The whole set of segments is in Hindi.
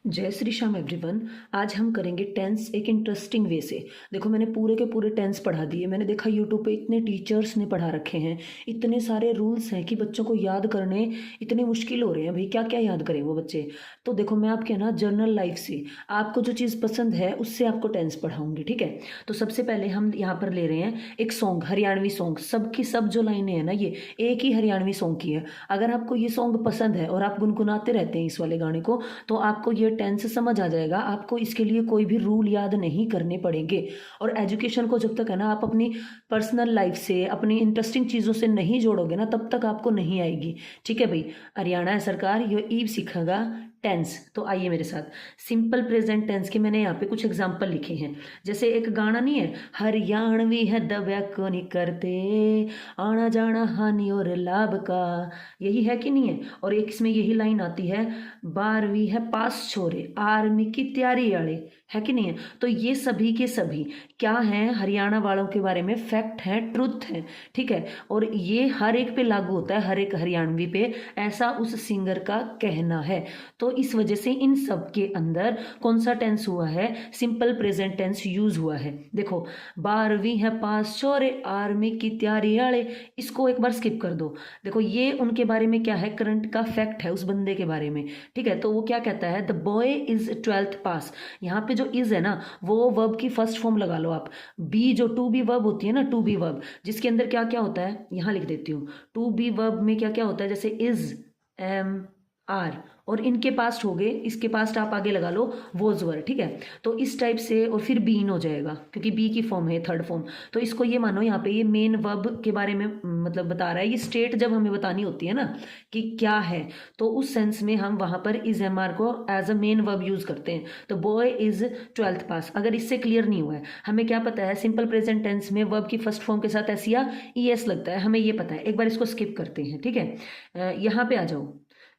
जय श्री श्याम एवरीवन। आज हम करेंगे टेंस एक इंटरेस्टिंग वे से। देखो, मैंने पूरे के पूरे टेंस पढ़ा दिए। मैंने देखा यूट्यूब पे इतने टीचर्स ने पढ़ा रखे हैं, इतने सारे रूल्स हैं कि बच्चों को याद करने इतने मुश्किल हो रहे हैं। भाई क्या क्या याद करें वो बच्चे। तो देखो, मैं आपके ना जर्नल लाइफ से आपको जो चीज़ पसंद है उससे आपको टेंस पढ़ाऊंगी, ठीक है। तो सबसे पहले हम यहाँ पर ले रहे हैं एक सॉन्ग, हरियाणवी सॉन्ग। सबकी सब जो लाइनें हैं ना, ये एक ही हरियाणवी सॉन्ग की है। अगर आपको ये सॉन्ग पसंद है और आप गुनगुनाते रहते हैं इस वाले गाने को, तो आपको ये टेंस समझ आ जाएगा। आपको इसके लिए कोई भी रूल याद नहीं करने पड़ेंगे। और एजुकेशन को जब तक है ना आप अपनी पर्सनल लाइफ से, अपनी इंटरेस्टिंग चीज़ों से नहीं जोड़ोगे ना, तब तक आपको नहीं आएगी, ठीक है भाई। हरियाणा है सरकार, ये ईव सीखेगा टेंस। तो आइए मेरे साथ। सिंपल प्रेजेंट टेंस के मैंने यहाँ पे कुछ एग्जाम्पल लिखे हैं। जैसे एक गाना नहीं है, हरियाणवी है दव्या को नहीं करते, आना जाना हानि और लाभ का, यही है कि नहीं है। और एक इसमें यही लाइन आती है, 12वीं है पास छोरे आर्मी की तैयारी वाले, है कि नहीं है। तो ये सभी के सभी क्या हैं, हरियाणा वालों के बारे में फैक्ट है, ट्रुथ है, ठीक है। और ये हर एक पे लागू होता है, हर एक हरियाणवी पे, ऐसा उस सिंगर का कहना है। तो इस वजह से इन सब के अंदर कौन सा टेंस हुआ है, सिंपल प्रेजेंट टेंस यूज हुआ है। देखो, 12वीं है पास छोरे आर्मी की तैयारी वाले, इसको एक बार स्किप कर दो। देखो, ये उनके बारे में क्या है, करंट का फैक्ट है उस बंदे के बारे में, ठीक है। तो वो क्या कहता है, द बॉय इज 12th पास। यहाँ पे जो इज है ना, वो वर्ब की फर्स्ट फॉर्म लगा लो आप। बी जो टू बी वर्ब होती है ना, टू बी वर्ब, जिसके अंदर क्या क्या होता है, यहाँ लिख देती हूँ। टू बी वर्ब में क्या क्या होता है, जैसे इज, एम, आर, और इनके पास्ट हो गए, इसके पास्ट आप आगे लगा लो वोज वर, ठीक है। तो इस टाइप से, और फिर बीन हो जाएगा क्योंकि बी की फॉर्म है, थर्ड फॉर्म। तो इसको ये मानो यहाँ पे ये मेन वर्ब के बारे में मतलब बता रहा है। ये स्टेट जब हमें बतानी होती है ना कि क्या है, तो उस सेंस में हम वहां पर इज एम आर को as a main verb use करते हैं। तो बॉय इज 12th पास। अगर इससे क्लियर नहीं हुआ है, हमें क्या पता है, सिंपल प्रेजेंट टेंस में वर्ब की फर्स्ट फॉर्म के साथ एस या ई एस लगता है, हमें ये पता है। एक बार इसको स्किप करते हैं, ठीक है। यहाँ पे आ जाओ।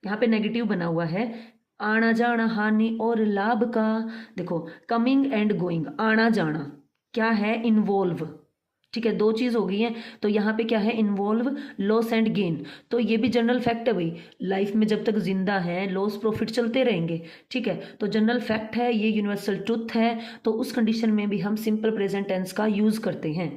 यहाँ पे नेगेटिव बना हुआ है, आना जाना हानि और लाभ का। देखो, कमिंग एंड गोइंग, आना जाना क्या है, इन्वॉल्व, ठीक है। दो चीज हो गई है। तो यहाँ पे क्या है, इन्वॉल्व, लॉस एंड गेन। तो ये भी जनरल फैक्ट है भाई, लाइफ में जब तक जिंदा है लॉस प्रॉफिट चलते रहेंगे, ठीक है। तो जनरल फैक्ट है, ये यूनिवर्सल ट्रुथ है। तो उस कंडीशन में भी हम सिंपल प्रेजेंट टेंस का यूज करते हैं।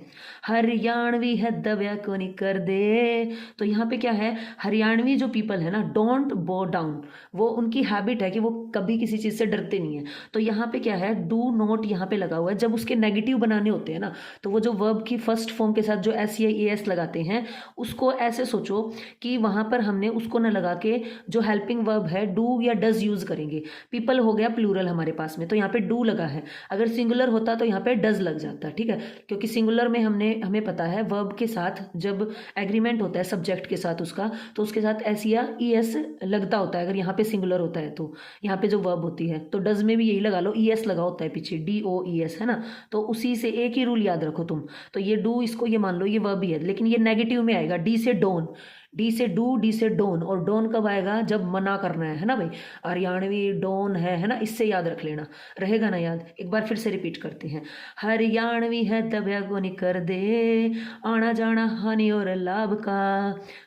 हरियाणवी है दव्या को नहीं कर दे। तो यहाँ पे क्या है, हरियाणवी जो पीपल है ना, डोंट बो डाउन, वो उनकी हैबिट है कि वो कभी किसी चीज से डरते नहीं है। तो यहाँ पे क्या है, डू नॉट यहाँ पे लगा हुआ है। जब उसके नेगेटिव बनाने होते हैं ना, तो वो जो वर्ब की फर्स्ट फॉर्म के साथ जो एस या ए एस लगाते हैं, उसको ऐसे सोचो कि वहां पर हमने उसको न लगा के जो हेल्पिंग वर्ब है डू या डज यूज करेंगे। पीपल हो गया प्लूरल हमारे पास में, तो यहाँ पे डू लगा है। अगर सिंगुलर होता तो यहाँ पे डज लग जाता, ठीक है। क्योंकि सिंगुलर में हमें पता है वर्ब के साथ जब एग्रीमेंट होता है सब्जेक्ट के साथ उसका, तो उसके साथ एस या ई एस लगता होता है। अगर यहाँ पे सिंगुलर होता है तो यहाँ पे जो वर्ब होती है, तो डज में भी यही लगा लो, ई एस लगा होता है पीछे, डी ओ ई एस, है ना। तो उसी से एक ही रूल याद रखो तुम। तो ये डू, इसको ये मान लो ये वर्ब ही है, लेकिन ये नेगेटिव में आएगा। डी से डोन, डी से डू, डी से डोन। और डोन कब आएगा, जब मना करना है ना भाई। हरियाणवी डोन है ना, इससे याद रख लेना, रहेगा ना याद। एक बार फिर से रिपीट करते हैं, हरियाणवी है दबिया को नहीं कर दे, आना जाना हानि और लाभ का,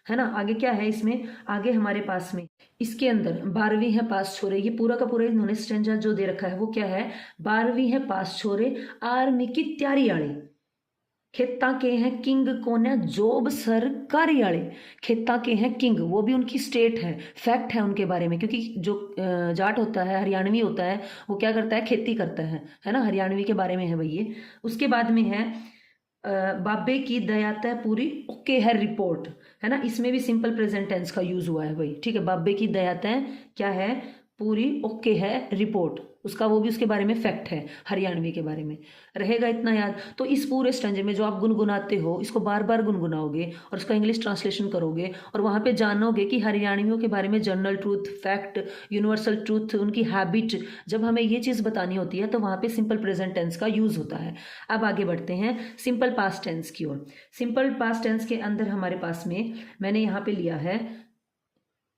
है ना। आगे क्या है इसमें, आगे हमारे पास में इसके अंदर 12वीं है पास छोरे, ये पूरा का पूरा इन्होंने स्टेंजा जो दे रखा है वो क्या है, 12वीं है पास छोरे आर्मी की तैयारी आले, खेता के हैं किंग कौन है, जॉब सरकारी वाले। खेता के हैं किंग, वो भी उनकी स्टेट है, फैक्ट है उनके बारे में। क्योंकि जो जाट होता है, हरियाणवी होता है, वो क्या करता है, खेती करता है ना। हरियाणवी के बारे में है भाई ये। उसके बाद में है बाबे की दयाता पूरी ओके है रिपोर्ट, है ना। इसमें भी सिंपल प्रेजेंट टेंस का यूज हुआ है भाई, ठीक है। बाबे की दयाता क्या है, पूरी ओके है रिपोर्ट, उसका वो भी उसके बारे में फैक्ट है, हरियाणवी के बारे में। रहेगा इतना याद। तो इस पूरे स्टंजे में जो आप गुनगुनाते हो, इसको बार बार गुनगुनाओगे और उसका इंग्लिश ट्रांसलेशन करोगे, और वहां पे जानोगे कि हरियाणवियों के बारे में general truth, fact, universal truth, उनकी हैबिट, जब हमें ये चीज़ बतानी होती है तो वहां पे सिंपल प्रेजेंट टेंस का यूज होता है। अब आगे बढ़ते हैं सिंपल पास्ट टेंस की ओर। सिंपल पास्ट टेंस के अंदर हमारे पास में मैंने यहाँ पे लिया है,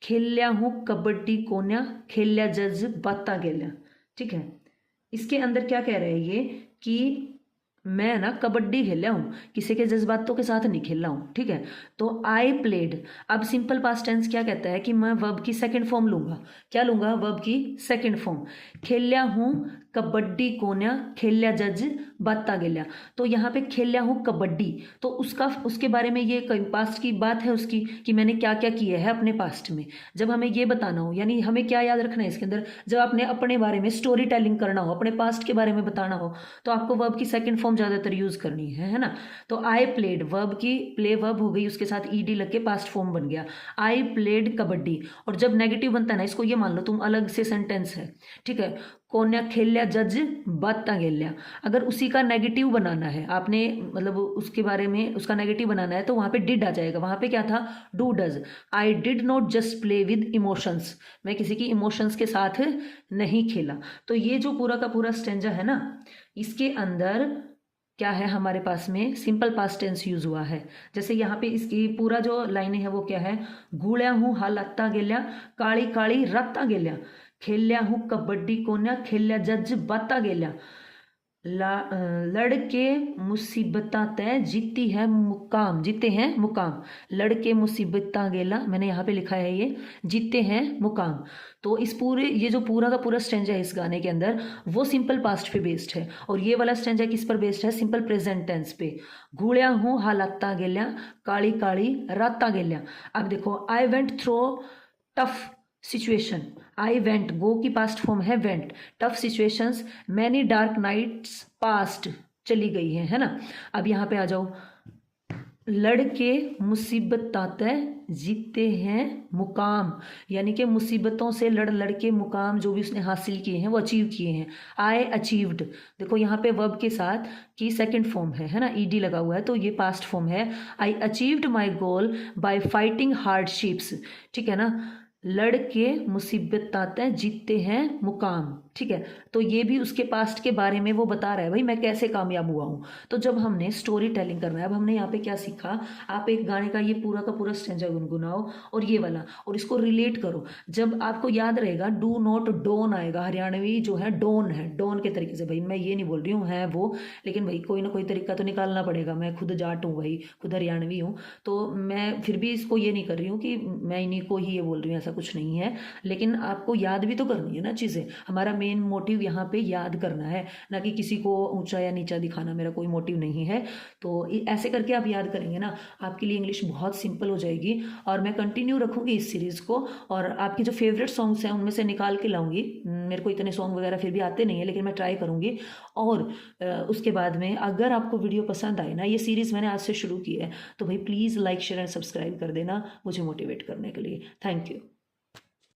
खेल्या हूं कबड्डी कोन्या, खेल्या जज बाता गेल्या, ठीक है। इसके अंदर क्या कह रहे हैं ये, कि मैं ना कबड्डी खेला हूँ, किसी के जज्बातों के साथ नहीं खेला हूँ, ठीक है। तो आई प्लेड, अब सिंपल पास्ट टेंस क्या कहता है कि मैं वर्ब की सेकंड फॉर्म लूंगा। क्या लूंगा? वर्ब की सेकंड फॉर्म। खेल्या हूँ कबड्डी कोन्या, खेल्या जज बाता गेल्या। तो यहाँ पे खेल्या हूँ कबड्डी, तो उसके बारे में ये पास्ट की बात है उसकी, कि मैंने क्या क्या किया है अपने पास्ट में। जब हमें ये बताना हो, यानी हमें क्या याद रखना है इसके अंदर, जब आपने अपने बारे में स्टोरी टेलिंग करना हो, अपने पास्ट के बारे में बताना हो, तो आपको वर्ब की सेकंड फॉर्म ज़्यादातर यूज़ करनी है ना। तो आई प्लेड, वर्ब की प्ले वर्ब हो गई, उसके साथ ईडी लग के पास्ट फॉर्म बन गया, आई प्लेड कबड्डी। और जब नेगेटिव बनता है ना, इसको ये मान लो तुम अलग से सेंटेंस है, ठीक है। कोन्या खेल्या जज बाता गेल्या, अगर उसी का नेगेटिव बनाना है आपने, मतलब उसके बारे में उसका नेगेटिव बनाना है, तो वहाँ पे डिड आ जाएगा। वहाँ पे क्या था? Do does. I did not just play with emotions, मैं किसी की इमोशंस के साथ नहीं खेला। तो ये जो पूरा का पूरा स्टेंजा है ना, इसके अंदर क्या है हमारे पास में? सिंपल पास्ट टेंस यूज हुआ है। जैसे यहाँ पे इसकी पूरा जो लाइनें है वो क्या है? गुळ्या हूँ हालाता गेल्या, काळी काळी राता गेल्या, खेल्या हूँ कबड्डी कोन्या, खेल्या जज बाता गेल्या, लड़के मुसीबता तय जीती है मुकाम, जीते हैं मुकाम। लड़के मुसीबता गेला, मैंने यहाँ पे लिखा है ये, जीते हैं मुकाम। तो इस पूरे, ये जो पूरा का पूरा स्टेंजा है इस गाने के अंदर, वो सिंपल पास्ट पे बेस्ड है, और ये वाला स्टेंजा किस पर बेस्ड है? सिंपल प्रेजेंट टेंस पे। घुळ्या हूँ हालाता गेल्या, काळी काळी राता गेल्या। अब देखो, I went through tough situation, I went, go की पास्ट फॉर्म है went, tough situations, many dark nights past, चली गई है ना। अब यहाँ पे आ जाओ, लड़के मुसीबत तय जीते हैं मुकाम, यानी कि मुसीबतों से लड़ लड़ के मुकाम जो भी उसने हासिल किए हैं वो अचीव किए हैं। आई अचीव्ड, देखो यहाँ पे वर्ब के साथ की सेकंड फॉर्म है ना, ईडी लगा हुआ है, तो ये पास्ट फॉर्म है। I achieved my goal by fighting hardships, ठीक है ना। लड़के मुसीबत आते जीतते हैं मुकाम, ठीक है। तो ये भी उसके पास्ट के बारे में वो बता रहा है, भाई मैं कैसे कामयाब हुआ हूँ। तो जब हमने स्टोरी टेलिंग करना है, अब हमने यहाँ पे क्या सीखा, आप एक गाने का ये पूरा का पूरा स्टेंजा गुनगुनाओ और ये वाला, और इसको रिलेट करो। जब आपको याद रहेगा, डू नॉट डोन आएगा, हरियाणवी जो है डोन है, डोन के तरीके से। भाई मैं ये नहीं बोल रही हूँ है वो, लेकिन भाई कोई ना कोई तरीका तो निकालना पड़ेगा। मैं खुद जाट हूँ भाई, खुद हरियाणवी हूँ, तो मैं फिर भी इसको ये नहीं कर रही हूँ कि मैं इन्हीं को ही ये बोल रही हूँ, ऐसा कुछ नहीं है। लेकिन आपको याद भी तो करनी है ना चीज़ें। हमारा मेन मोटिव यहाँ पे याद करना है, ना कि किसी को ऊंचा या नीचा दिखाना, मेरा कोई मोटिव नहीं है। तो ऐसे करके आप याद करेंगे ना, आपके लिए इंग्लिश बहुत सिंपल हो जाएगी। और मैं कंटिन्यू रखूँगी इस सीरीज़ को, और आपकी जो फेवरेट सॉन्ग्स हैं उनमें से निकाल के लाऊंगी। मेरे को इतने सॉन्ग वगैरह फिर भी आते नहीं है, लेकिन मैं ट्राई करूँगी। और उसके बाद में अगर आपको वीडियो पसंद आए ना, ये सीरीज़ मैंने आज से शुरू की है, तो भाई please like share and subscribe कर देना मुझे मोटिवेट करने के लिए। Thank you.